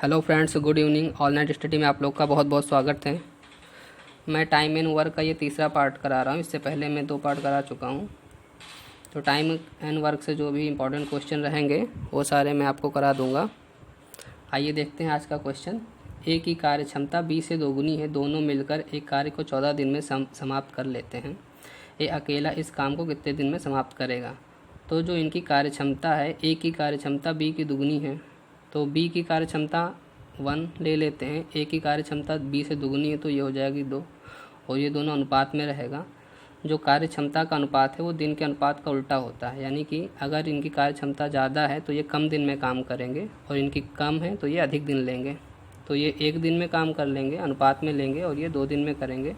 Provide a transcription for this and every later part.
Hello friends, good evening. All night study में आप लोग का बहुत बहुत स्वागत है। मैं टाइम एंड वर्क का ये तीसरा पार्ट करा रहा हूँ। इससे पहले मैं 2 पार्ट करा चुका हूँ। तो टाइम एंड वर्क से जो भी इम्पोर्टेंट क्वेश्चन रहेंगे वो सारे मैं आपको करा दूँगा। आइए देखते हैं आज का क्वेश्चन। ए की कार्य क्षमता बी से दोगुनी है। दोनों मिलकर एक कार्य को 14 दिन में समाप्त कर लेते हैं। ए अकेला इस काम को कितने दिन में समाप्त करेगा? तो जो इनकी कार्य क्षमता है, ए की कार्य क्षमता बी की दुगनी है, तो बी की कार्य क्षमता 1 ले लेते हैं। ए की कार्य क्षमता बी से दुगनी है तो ये हो जाएगी 2, और ये दोनों अनुपात में रहेगा। जो कार्य क्षमता का अनुपात है वो दिन के अनुपात का उल्टा होता है, यानी कि अगर इनकी कार्य क्षमता ज़्यादा है तो ये कम दिन में काम करेंगे, और इनकी कम है तो ये अधिक दिन लेंगे। तो ये 1 दिन में काम कर लेंगे, अनुपात में लेंगे, और ये 2 दिन में करेंगे,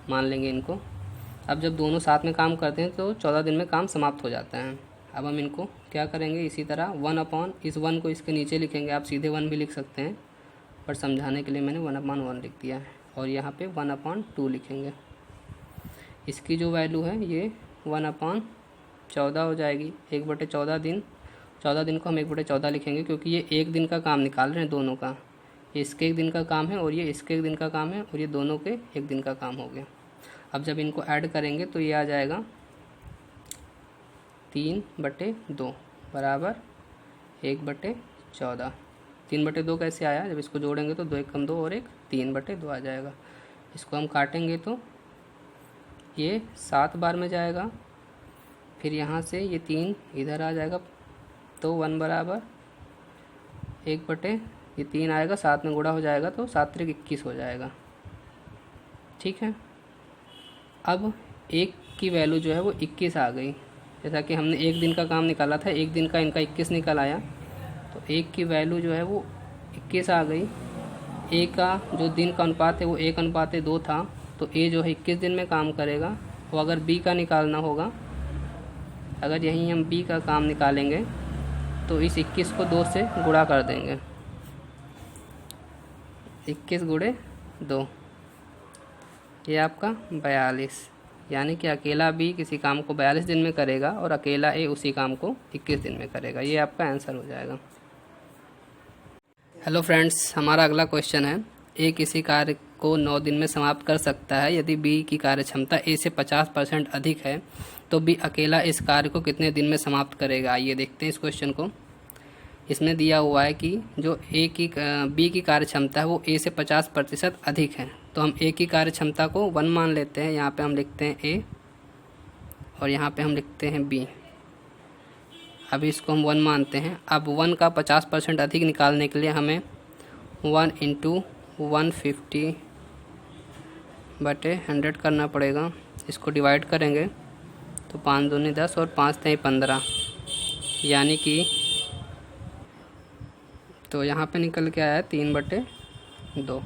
मान लेंगे इनको। अब जब दोनों साथ में काम करते हैं तो 14 दिन में काम समाप्त हो जाता है। अब हम इनको क्या करेंगे, इसी तरह 1 इस 1 को इसके नीचे लिखेंगे। आप सीधे 1 भी लिख सकते हैं, पर समझाने के लिए मैंने 1/1 लिख दिया है, और यहाँ पे 1/2 लिखेंगे। इसकी जो वैल्यू है ये 1/14 हो जाएगी। 1/14 दिन, 14 दिन को हम 1/14 लिखेंगे, क्योंकि ये 1 दिन का काम निकाल रहे हैं दोनों का। ये इसके 1 दिन का काम है और ये इसके 1 दिन का काम है, और ये दोनों के 1 दिन का काम हो गया। अब जब इनको ऐड करेंगे तो ये आ जाएगा 3/2 बराबर 1/14। 3/2 कैसे आया? जब इसको जोड़ेंगे तो 2 × 2 और 1 3/2 आ जाएगा। इसको हम काटेंगे तो ये 7 बार में जाएगा। फिर यहाँ से ये 3 इधर आ जाएगा, तो 1 बराबर 1/3 आएगा, 7 में गुणा हो जाएगा तो 7 × 21 हो जाएगा। ठीक है। अब 1 की वैल्यू जो है वो 21 आ गई। जैसा कि हमने 1 दिन का काम निकाला था, 1 दिन का इनका 21 निकल आया, तो 1 की वैल्यू जो है वो 21 आ गई। ए का जो दिन का अनुपात है वो 1/2 था, तो ए जो है 21 दिन में काम करेगा। और अगर बी का निकालना होगा, अगर यहीं हम बी का काम निकालेंगे तो इस 21 को 2 से गुणा कर देंगे। 21 × 2 ये आपका 42, यानी कि अकेला बी किसी काम को 42 दिन में करेगा और अकेला ए उसी काम को 21 दिन में करेगा। ये आपका आंसर हो जाएगा। हेलो फ्रेंड्स, हमारा अगला क्वेश्चन है। ए किसी कार्य को 9 दिन में समाप्त कर सकता है। यदि बी की कार्य क्षमता ए से 50% अधिक है तो बी अकेला इस कार्य को कितने दिन में समाप्त करेगा? आइए देखते हैं इस क्वेश्चन को। इसमें दिया हुआ है कि जो बी की कार्य क्षमता है वो ए से 50% अधिक है, तो हम ए की कार्य क्षमता को 1 मान लेते हैं। यहाँ पे हम लिखते हैं ए और यहाँ पे हम लिखते हैं बी। अभी इसको हम 1 मानते हैं। अब 1 का 50% अधिक निकालने के लिए हमें 1 × 150/100 करना पड़ेगा। इसको डिवाइड करेंगे तो 5 दूनी 10 और 5 3 15, यानी कि तो यहाँ पे निकल के आया 3/2।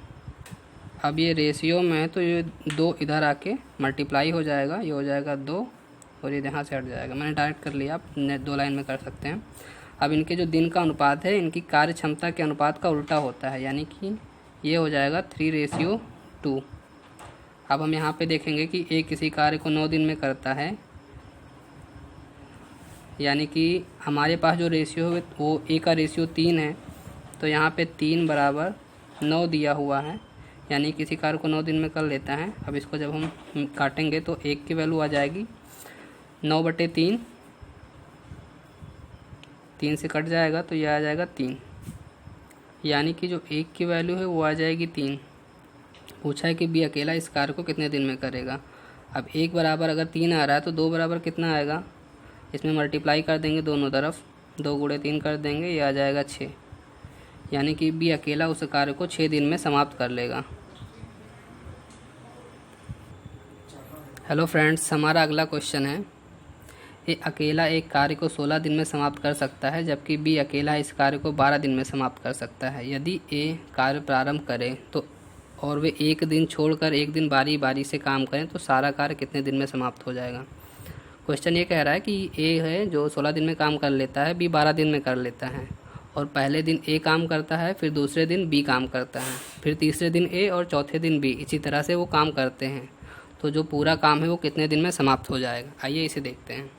अब ये रेशियो में है तो ये 2 इधर आके मल्टीप्लाई हो जाएगा, ये हो जाएगा 2 और ये यहाँ से हट जाएगा। मैंने डायरेक्ट कर लिया, आप 2 लाइन में कर सकते हैं। अब इनके जो दिन का अनुपात है इनकी कार्य क्षमता के अनुपात का उल्टा होता है, यानी कि ये हो जाएगा 3:2। अब हम यहाँ पे देखेंगे कि ए किसी कार्य को 9 दिन में करता है, यानी कि हमारे पास जो रेशियो है वो ए का रेशियो 3 है, तो यहाँ पे 3 बराबर 9 दिया हुआ है, यानी किसी कार्य को 9 दिन में कर लेता है। अब इसको जब हम काटेंगे तो 1 की वैल्यू आ जाएगी 9/3, 3 से कट जाएगा तो ये आ जाएगा 3, यानी कि जो 1 की वैल्यू है वो आ जाएगी 3। पूछा है कि बी अकेला इस कार्य को कितने दिन में करेगा। अब 1 बराबर अगर 3 आ रहा है तो 2 बराबर कितना आएगा, इसमें मल्टीप्लाई कर देंगे दोनों तरफ, 2 × 3 कर देंगे, ये आ जाएगा 6, यानी कि बी अकेला उस कार्य को 6 दिन में समाप्त कर लेगा। हेलो फ्रेंड्स, हमारा अगला क्वेश्चन है। ए अकेला एक कार्य को 16 दिन में समाप्त कर सकता है, जबकि बी अकेला इस कार्य को 12 दिन में समाप्त कर सकता है। यदि ए कार्य प्रारंभ करे तो और वे 1 दिन छोड़कर 1 दिन बारी बारी से काम करें तो सारा कार्य कितने दिन में समाप्त हो जाएगा? क्वेश्चन ये कह रहा है कि ए है जो 16 दिन में काम कर लेता है, बी 12 दिन में कर लेता है, और पहले दिन ए काम करता है, फिर दूसरे दिन बी काम करता है, फिर तीसरे दिन ए और चौथे दिन बी, इसी तरह से वो काम करते हैं। तो जो पूरा काम है वो कितने दिन में समाप्त हो जाएगा? आइए इसे देखते हैं।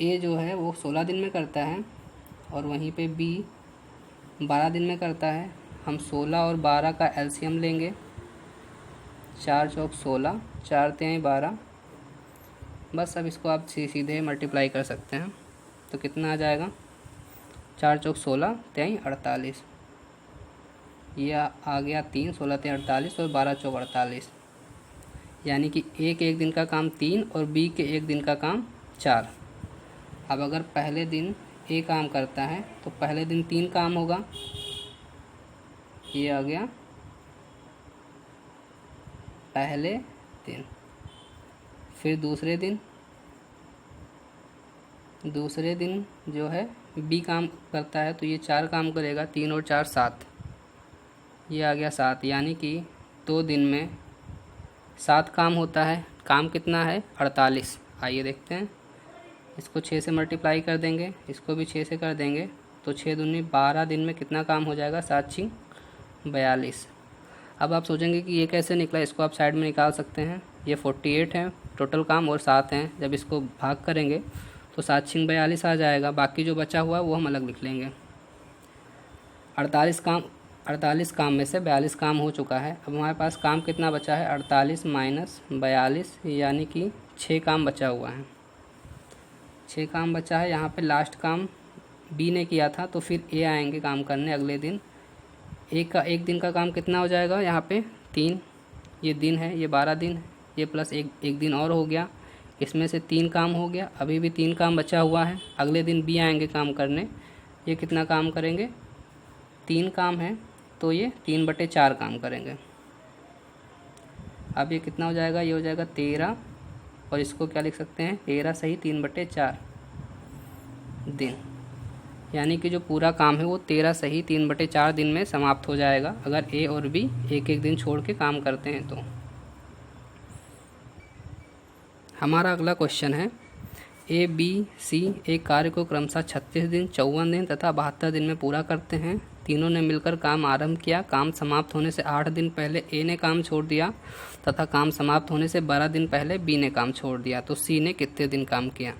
ए जो है वो 16 दिन में करता है और वहीं पे बी 12 दिन में करता है। हम 16 और 12 का एलसीएम लेंगे, 4 चौक 16, 4 तिहाई 12। बस अब इसको आप सीधे मल्टीप्लाई कर सकते हैं। तो कितना आ जाएगा, 4 चौक 16 तिहाई 48, ये आ गया 3, 16 तिहाई 48 और 12 चौक 48, यानी कि एक दिन का काम 3 और बी के एक दिन का काम 4। अब अगर पहले दिन ए काम करता है तो पहले दिन 3 काम होगा, ये आ गया पहले दिन। फिर दूसरे दिन जो है बी काम करता है तो ये 4 काम करेगा, 3 और 4 7, ये आ गया 7, यानी कि 2 दिन में 7 काम होता है। काम कितना है, 48। आइए देखते हैं, इसको 6 से मल्टीप्लाई कर देंगे, इसको भी 6 से कर देंगे, तो 6 दूनी 12 दिन में कितना काम हो जाएगा, 7 छिंग 42। अब आप सोचेंगे कि ये कैसे निकला, इसको आप साइड में निकाल सकते हैं। ये 48 है टोटल काम और 7 हैं, जब इसको भाग करेंगे तो 7 छिंग 42 आ जाएगा। बाकी जो बचा हुआ है वो हम अलग लिख लेंगे। 48 काम में से 42 काम हो चुका है। अब हमारे पास काम कितना बचा है, 48 माइनस 42, यानी कि 6 काम बचा हुआ है। 6 काम बचा है। यहाँ पे लास्ट काम बी ने किया था तो फिर ए आएंगे काम करने अगले दिन। एक दिन का काम कितना हो जाएगा, यहाँ पे 3, ये दिन है, ये 12 दिन है, ये प्लस एक दिन और हो गया, इसमें से 3 काम हो गया। अभी भी 3 काम बचा हुआ है, अगले दिन बी आएंगे काम करने। ये कितना काम करेंगे, 3 काम है तो ये 3/4 काम करेंगे। अब ये कितना हो जाएगा, ये हो जाएगा 13, और इसको क्या लिख सकते हैं, 13 सही 3/4 दिन, यानी कि जो पूरा काम है वो 13 सही 3/4 दिन में समाप्त हो जाएगा, अगर ए और बी एक दिन छोड़ के काम करते हैं तो। हमारा अगला क्वेश्चन है, ए बी सी एक कार्य को क्रमशः 36 दिन, 54 दिन तथा 72 दिन में पूरा करते हैं। तीनों ने मिलकर काम आरंभ किया। काम समाप्त होने से 8 दिन पहले ए ने काम छोड़ दिया तथा काम समाप्त होने से 12 दिन पहले बी ने काम छोड़ दिया। तो सी ने कितने दिन काम किया,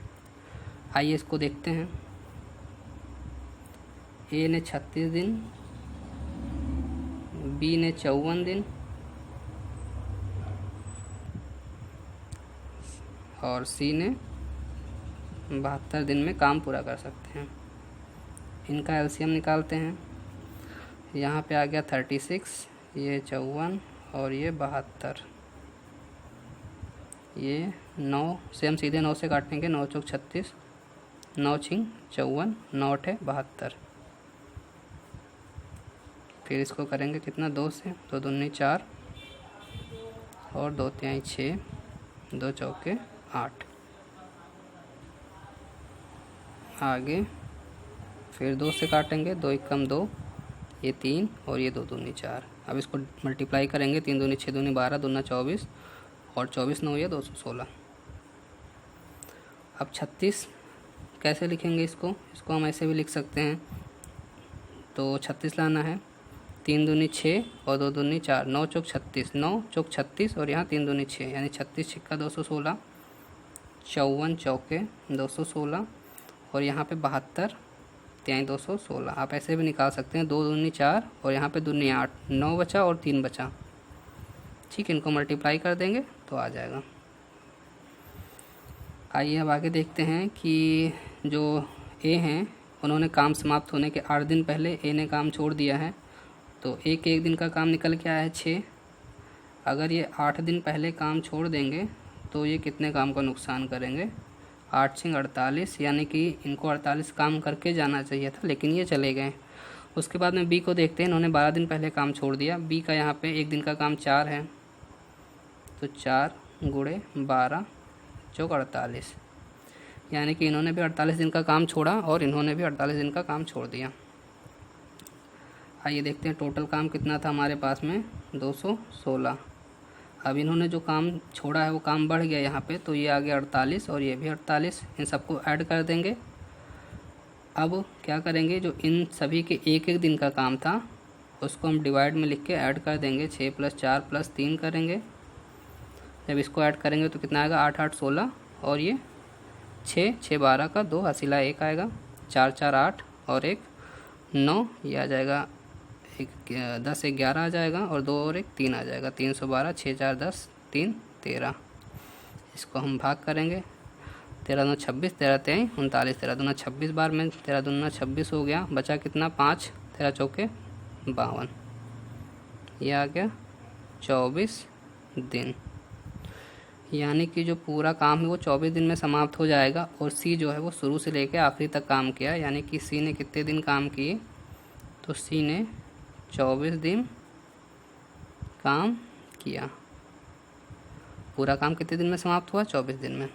आइए इसको देखते हैं। ए ने 36 दिन, बी ने 54 दिन और सी ने 72 दिन में काम पूरा कर सकते हैं। इनका एलसीएम निकालते हैं। यहाँ पे आ गया 36, ये 54 और ये 72। ये 9 से हम सीधे 9 से काटेंगे, 9 चौक 36, 9 छिंग 54, 9 8 72। फिर इसको करेंगे कितना, 2 से, 2 दूनी 4 और 2 तिहाई 6, 2 चौके 8। आगे फिर 2 से काटेंगे, 2 एकम 2, ये 3 और ये 2 दूनी 4। अब इसको मल्टीप्लाई करेंगे, 3 दूनी 6 दूनी 12, दूना 24 और 24 9 ये 216। अब 36 कैसे लिखेंगे, इसको हम ऐसे भी लिख सकते हैं। तो 36 लाना है, 3 दूनी 6 और 2 दूनी 4, 9 चौक 36, 9 चौक 36 और यहाँ 3 दूनी 6, यानी 36 छिक्का 216, 54 चौके 216 और यहाँ पे 72 तिहाई 216। आप ऐसे भी निकाल सकते हैं, 2 दूनी 4 और यहाँ पे दूनी 8, 9 बचा और 3 बचा। ठीक, इनको मल्टीप्लाई कर देंगे तो आ जाएगा। आइए अब आगे देखते हैं कि जो ए हैं उन्होंने काम समाप्त होने के 8 दिन पहले ए ने काम छोड़ दिया है, तो एक दिन का काम निकल के आया है 6। अगर ये 8 दिन पहले काम छोड़ देंगे तो ये कितने काम का नुकसान करेंगे, 8 छिंग 48, यानी कि इनको 48 काम करके जाना चाहिए था लेकिन ये चले गए। उसके बाद में बी को देखते हैं, इन्होंने 12 दिन पहले काम छोड़ दिया। बी का यहाँ पे एक दिन का काम 4 है, तो 4 गुणे 12 चौक 48, यानी कि इन्होंने भी 48 दिन का काम छोड़ा और इन्होंने भी 48 दिन का काम छोड़ दिया। आइए देखते हैं टोटल काम कितना था हमारे पास में, 216। अब इन्होंने जो काम छोड़ा है वो काम बढ़ गया यहाँ पे, तो ये आ गया 48 और ये भी 48। इन सबको ऐड कर देंगे। अब क्या करेंगे, जो इन सभी के एक दिन का काम था उसको हम डिवाइड में लिख के ऐड कर देंगे। 6 + 4 + 3 करेंगे। जब इसको ऐड करेंगे तो कितना आएगा, 8 8 16 और ये 6 6 12 का 2 हसीला 1 आएगा, 4 4 8 और एक 9, ये आ जाएगा एक 10 एक 11 आ जाएगा, और 2 और एक 3 आ जाएगा, 312, 6 4 10, 3 13। इसको हम भाग करेंगे, 13 दूना 26, 13 23 39, 13 दूना 26 बार में 13 दूना 26 हो गया, बचा कितना 5, 13 चौके 52, ये आ गया 24 दिन। यानी कि जो पूरा काम है वो 24 दिन में समाप्त हो जाएगा। और सी जो है वो शुरू से लेकर आखिरी तक काम किया, यानी कि सी ने कितने दिन काम किए, तो सी ने 24 दिन काम किया। पूरा काम कितने दिन में समाप्त हुआ, 24 दिन में।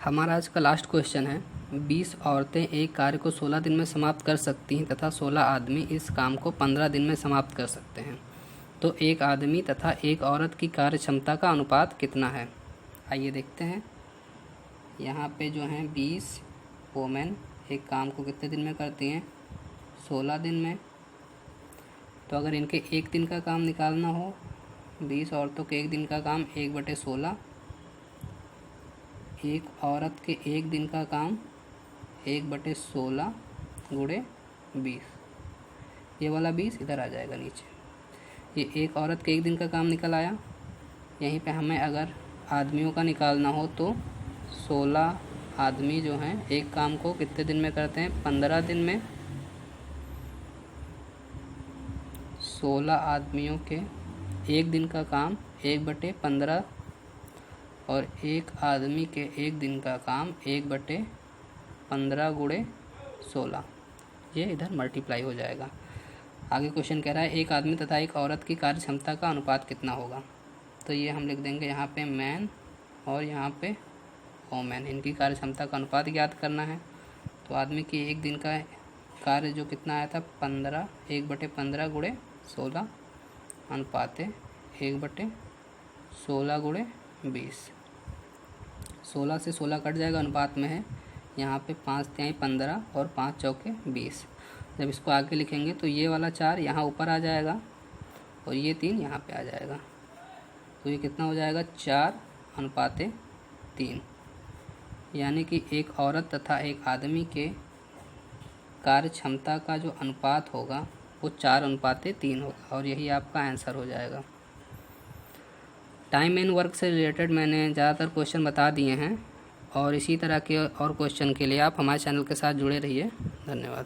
हमारा आज का लास्ट क्वेश्चन है, 20 औरतें एक कार्य को 16 दिन में समाप्त कर सकती हैं तथा 16 आदमी इस काम को 15 दिन में समाप्त कर सकते हैं, तो एक आदमी तथा एक औरत की कार्य क्षमता का अनुपात कितना है। आइए देखते हैं। यहाँ पे जो हैं 20 वोमेन एक काम को कितने दिन में करती हैं, 16 दिन में। तो अगर इनके एक दिन का काम निकालना हो, 20 औरतों के एक दिन का काम 1/16, एक औरत के एक दिन का काम 1/16 गुणे 20, ये वाला 20 इधर आ जाएगा नीचे। ये एक औरत के एक दिन का काम निकल आया। यहीं पे हमें अगर आदमियों का निकालना हो तो 16 आदमी जो हैं एक काम को कितने दिन में करते हैं, 15 दिन में। 16 आदमियों के एक दिन का काम 1/15, और एक आदमी के एक दिन का काम 1/15 गुणे 16, ये इधर मल्टीप्लाई हो जाएगा। आगे क्वेश्चन कह रहा है एक आदमी तथा एक औरत की कार्य क्षमता का अनुपात कितना होगा। तो ये हम लिख देंगे यहाँ पे मैन और यहाँ पे वोमेन, इनकी कार्य क्षमता का अनुपात ज्ञात करना है। तो आदमी की एक दिन का कार्य जो कितना आया था 15, 1/15 गुणे 16 अनुपात 1/16 गुणे 20। 16 से 16 कट जाएगा, अनुपात में है। यहाँ पे 5 तिहाई 15 और 5 चौके 20। जब इसको आगे लिखेंगे तो ये वाला 4 यहाँ ऊपर आ जाएगा और ये 3 यहाँ पे आ जाएगा, तो ये कितना हो जाएगा 4:3। यानी कि एक औरत तथा एक आदमी के कार्य क्षमता का जो अनुपात होगा वो 4:3 होगा, और यही आपका आंसर हो जाएगा। टाइम एंड वर्क से रिलेटेड मैंने ज़्यादातर क्वेश्चन बता दिए हैं, और इसी तरह के और क्वेश्चन के लिए आप हमारे चैनल के साथ जुड़े रहिए। धन्यवाद।